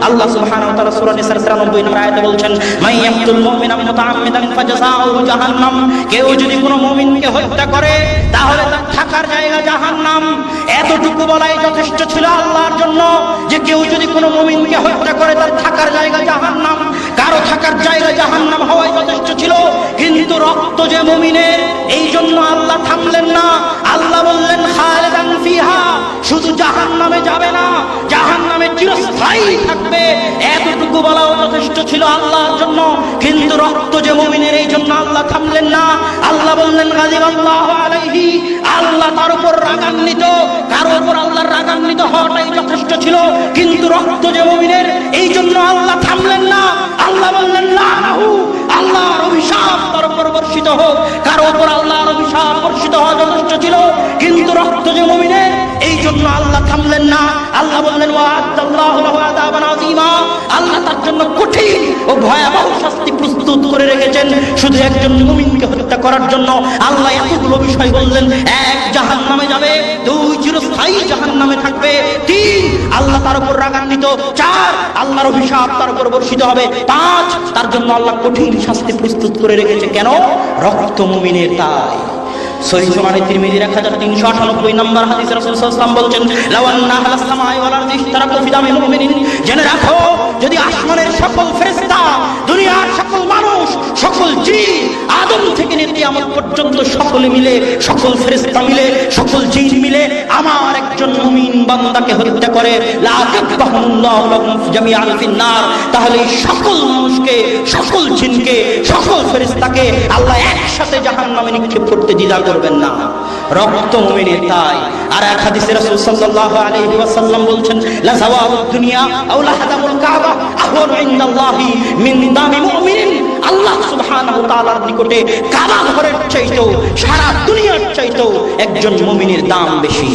আল্লাহ সুবহানাহু ওয়া তাআলা সূরা নিসার 93 নম্বর আয়াতে বলছেন, মান ইয়াকতুল মুমিনা মুতাআম্মিদান ফাজাযাউহু জাহান্নাম, কেউ যদি কোনো মুমিনকে হত্যা করে তাহলে তার থাকার জায়গা জাহান্নাম। এতটুকু বলাই যথেষ্ট ছিল আল্লাহর জন্য যে কেউ যদি কোনো মুমিনকে হত্যা করে তার থাকার জায়গা জাহান্নাম, কারো থাকার জায়গা জাহান্নাম হওয়াই যথেষ্ট ছিল। কিন্তু রক্ত যে মুমিনের, এই জন্য আল্লাহ থামলেন না। আল্লাহ বললেন খালিদান ফিহা, শুধু জাহান্নামে যাবে না, জাহান্নামে চিরস্থায়ী থাকবে। এতটুকু বলাও যথেষ্ট ছিল আল্লাহর জন্য। কিন্তু রক্ত যে মুমিনের, এই জন্য আল্লাহ থামলেন না। আল্লাহ বললেন গাযিবাল্লাহু আলাইহি, আল্লাহ তার উপর রাগান্বিত। কারো উপর আল্লাহর রাগান্বিত হওয়াটাই যথেষ্ট ছিল। কিন্তু রক্ত যে মুমিনের, এই জন্য আল্লাহ থামলেন না। আল্লাহ বললেন লানাহু, আল্লাহর অভিশাপ তার উপর বর্ষিত হোক। কারো উপর আল্লাহর অভিশাপ বর্ষিত হওয়া যথেষ্ট ছিল। কিন্তু রক্ত যে মুমিনের, এই জন্য আল্লাহ থামলেন না। আল্লাহ বললেন ওয়া'আদাল্লাহু লাহু আযাবান আযীমা, আল্লাহ তার জন্য কঠিন ও ভয়াবহ শাস্তি প্রস্তুত করে রেখেছেন শুধু একজন মুমিনকে হত্যা করার জন্য। আল্লাহ এতগুলো বিষয় বললেন। এক, জাহান্নামে যাবে। দুই, চিরস্থায়ী জাহান্নামে থাকবে। তিন, আল্লাহ তার উপর রাগান্বিত। চার, আল্লাহর অভিশাপ তার উপর বর্ষিত হবে। পাঁচ, তার জন্য আল্লাহ কঠিন শাস্তি প্রস্তুত করে রেখেছে। কেন? রক্ত মুমিনের। তাই সহিহ সুনানে তিরমিজি 1398 নম্বর হাদিসে রাসূল সাল্লাল্লাহু আলাইহি ওয়াসাল্লাম বলছেন, লাউ আন্না আহলাস সামাই ওয়াল আরদি ইশতারাকু ফি দামি মুমিনিন, জেনে রাখো যদি আসমানের সকল ফেরেশতা, দুনিয়ার সকল মানুষ, সকল জিন, আদম থেকে নিয়ে কিয়ামত পর্যন্ত সকলে মিলে, সকল ফেরেশতা মিলে, সকল জিন মিলে আমার একজন মুমিন বান্দাকে হত্যা করে, লা তাকবাহুল্লাহু লাহুম জামিআন ফিন-নার, তাহলে সকল মানুষকে, সকল জিনকে, সকল ফেরেশতাকে আল্লাহ একসাথে জাহান্নামে নিক্ষেপ করতে দ্বিধা করবেন না। রক্ত মুমিনের। তাই আর এক হাদিসে রাসূল সাল্লাল্লাহু আলাইহি ওয়াসাল্লাম বলছেন, লা যাওয়াবুদ দুনিয়া আও লাহাদামুল কাবা আহওয়ানু ইনদাল্লাহি মিন দামি মুমিনিন, আল্লাহ সুবহানাহু ওয়া তাআলার নিকটে কাবা ঘরের চাইতেও, সারা দুনিয়ার চাইতেও একজন মুমিনের দাম বেশি।